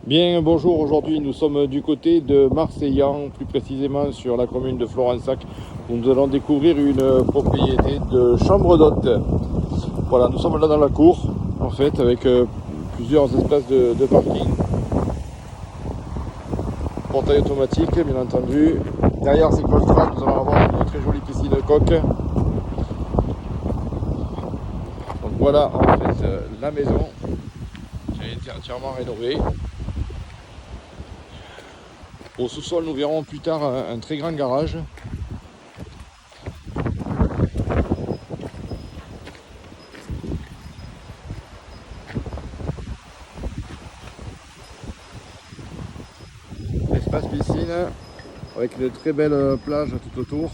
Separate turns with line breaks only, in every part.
Bien, bonjour. Aujourd'hui, nous sommes du côté de Marseillan, plus précisément sur la commune de Florensac, où nous allons découvrir une propriété de chambre d'hôte. Voilà, nous sommes là dans la cour, en fait, avec plusieurs espaces de parking, portail automatique, bien entendu. Derrière ces colstrades, nous allons avoir une très jolie piscine coque. Donc voilà, en fait, la maison qui a été entièrement rénovée. Au sous-sol, nous verrons plus tard un très grand garage. Espace piscine avec de très belles plages tout autour.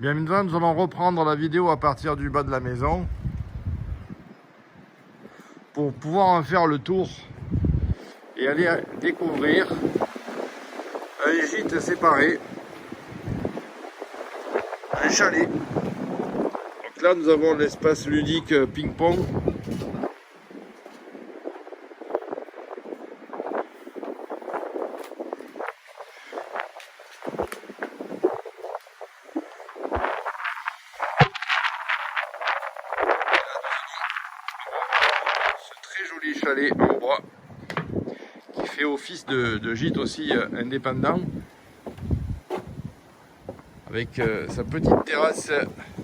Bien maintenant, nous allons reprendre la vidéo à partir du bas de la maison pour pouvoir en faire le tour et aller découvrir un gîte séparé, un chalet. Donc là, nous avons l'espace ludique ping-pong. Très joli chalet en bois qui fait office de gîte aussi indépendant avec sa petite terrasse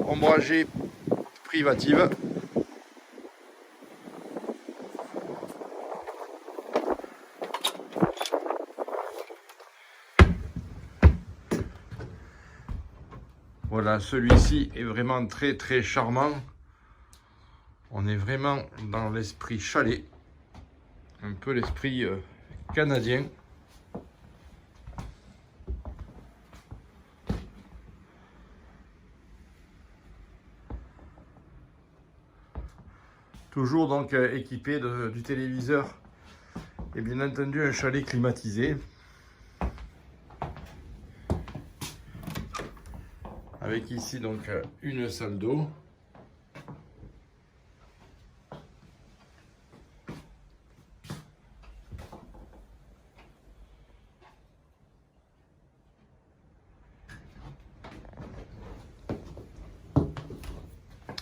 ombragée privative. Voilà, celui-ci est vraiment très très charmant. On est vraiment dans l'esprit chalet, un peu l'esprit canadien. Toujours donc équipé du téléviseur et bien entendu un chalet climatisé. Avec ici donc une salle d'eau.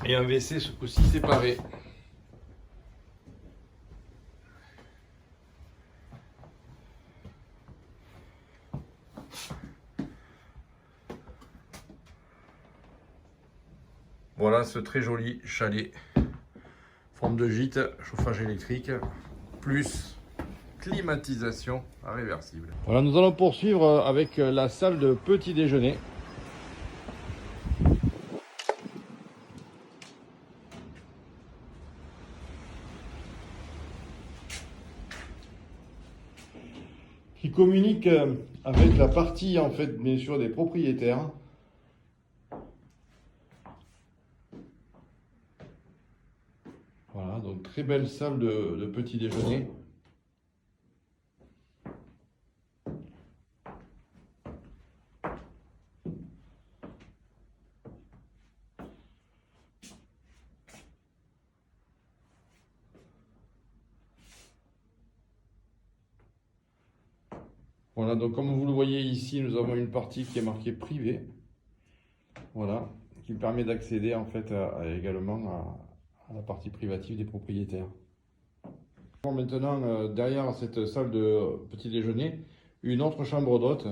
Et un WC ce coup-ci séparé. Voilà ce très joli chalet. Forme de gîte, chauffage électrique, plus climatisation réversible. Voilà, nous allons poursuivre avec la salle de petit déjeuner. Qui communique avec la partie en fait bien sûr des propriétaires. Voilà, donc très belle salle de petit déjeuner. Voilà, donc comme vous le voyez ici, nous avons une partie qui est marquée privée. Voilà, qui permet d'accéder en fait également à la partie privative des propriétaires. Maintenant, derrière cette salle de petit déjeuner, une autre chambre d'hôte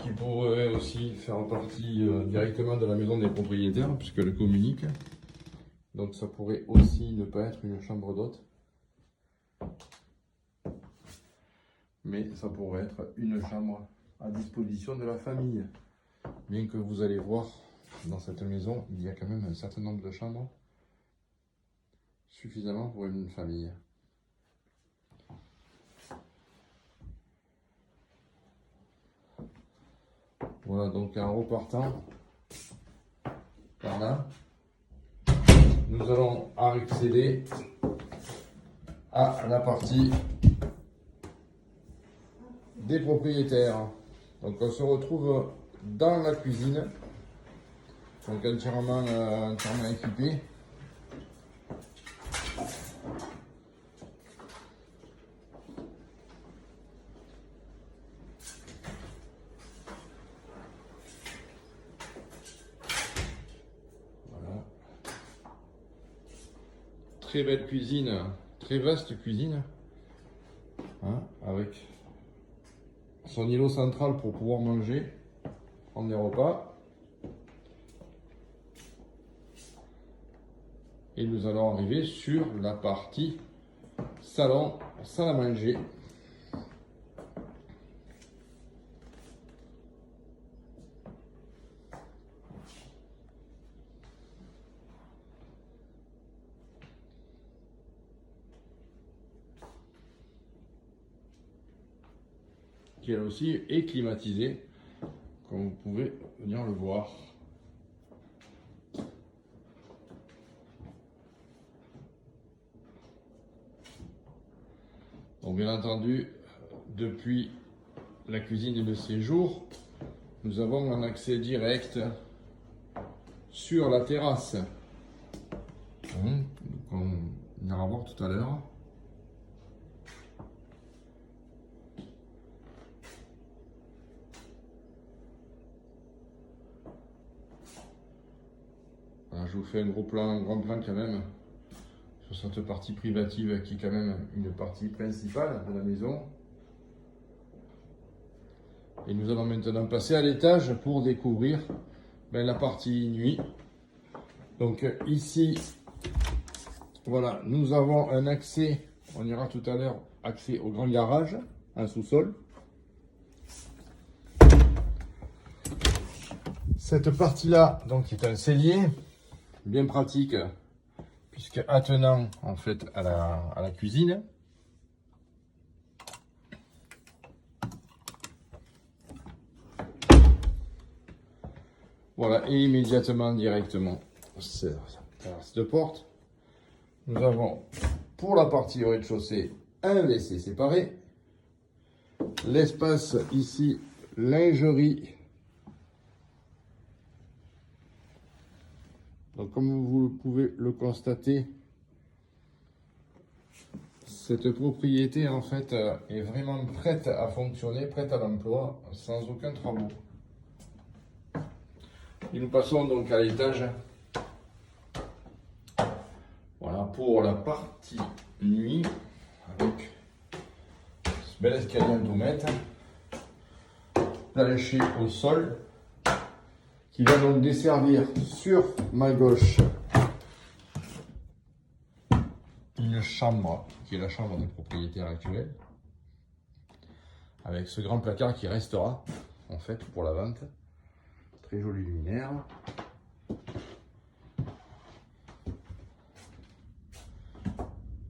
qui pourrait aussi faire partie directement de la maison des propriétaires puisqu'elle communique. Donc ça pourrait aussi ne pas être une chambre d'hôte, mais ça pourrait être une chambre à disposition de la famille. Bien que vous allez voir, dans cette maison, il y a quand même un certain nombre de chambres suffisamment pour une famille. Voilà, donc en repartant par là, nous allons accéder à la partie des propriétaires. Donc on se retrouve dans la cuisine, donc entièrement équipée. Voilà. Très belle cuisine, très vaste cuisine, hein, avec son îlot central pour pouvoir manger, prendre des repas. Et nous allons arriver sur la partie salon, salle à manger. Qui elle aussi est climatisée, comme vous pouvez venir le voir. Donc bien entendu, depuis la cuisine et le séjour, nous avons un accès direct sur la terrasse. Donc, on ira voir tout à l'heure. Voilà, je vous fais un grand plan quand même sur cette partie privative qui est quand même une partie principale de la maison. Et nous allons maintenant passer à l'étage pour découvrir la partie nuit. Donc ici, voilà, nous avons un accès, on ira tout à l'heure, accès au grand garage, un sous-sol. Cette partie-là, donc, est un cellier, bien pratique, puisque attenant en fait à la cuisine. Voilà, et immédiatement, directement, cette porte. Nous avons, pour la partie au rez-de-chaussée, un WC séparé. L'espace ici, lingerie. Donc, comme vous pouvez le constater, cette propriété, en fait, est vraiment prête à fonctionner, prête à l'emploi, sans aucun travaux. Et nous passons donc à l'étage. Voilà pour la partie nuit, avec ce bel escalier en doumette, plancher au sol, qui va donc desservir sur ma gauche une chambre, qui est la chambre des propriétaires actuels, avec ce grand placard qui restera en fait pour la vente. Très joli luminaire.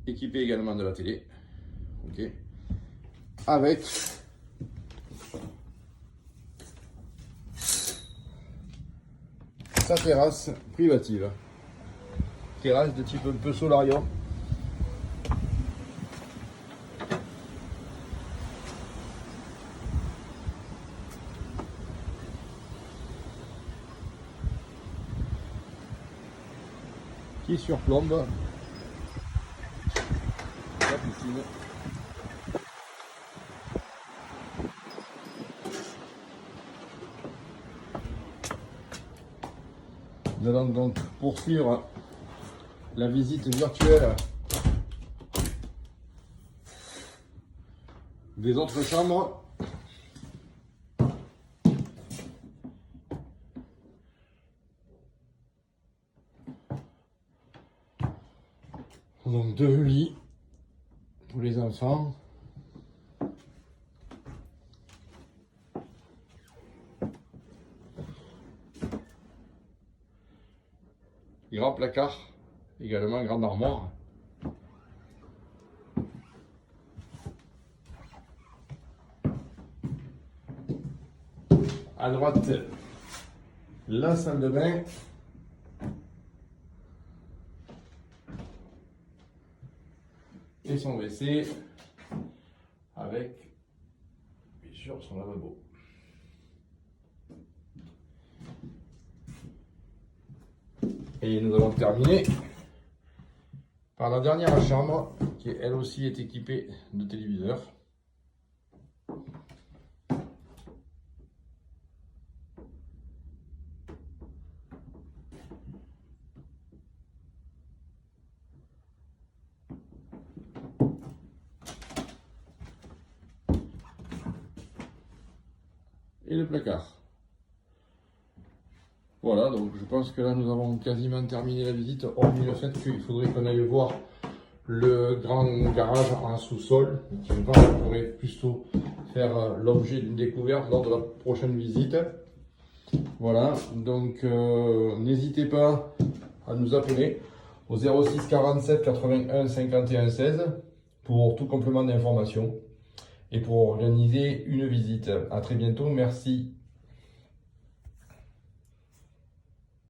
Équipé également de la télé. Ok. Avec sa terrasse privative. Terrasse de type un peu solarium. Qui surplombe la piscine. Nous allons donc poursuivre la visite virtuelle des autres chambres. Donc 2 lits pour les enfants. Grand placard, également grande armoire. À droite, la salle de bain. Et son WC avec bien sûr son lavabo. Et nous allons terminer par la dernière chambre qui elle aussi est équipée de téléviseurs. Et le placard. Voilà, donc je pense que là nous avons quasiment terminé la visite, hormis le fait qu'il faudrait qu'on aille voir le grand garage en sous-sol, qui je pense pourrait plutôt faire l'objet d'une découverte lors de la prochaine visite. Voilà, donc n'hésitez pas à nous appeler au 06 47 81 51 16 pour tout complément d'information et pour organiser une visite. À très bientôt, merci.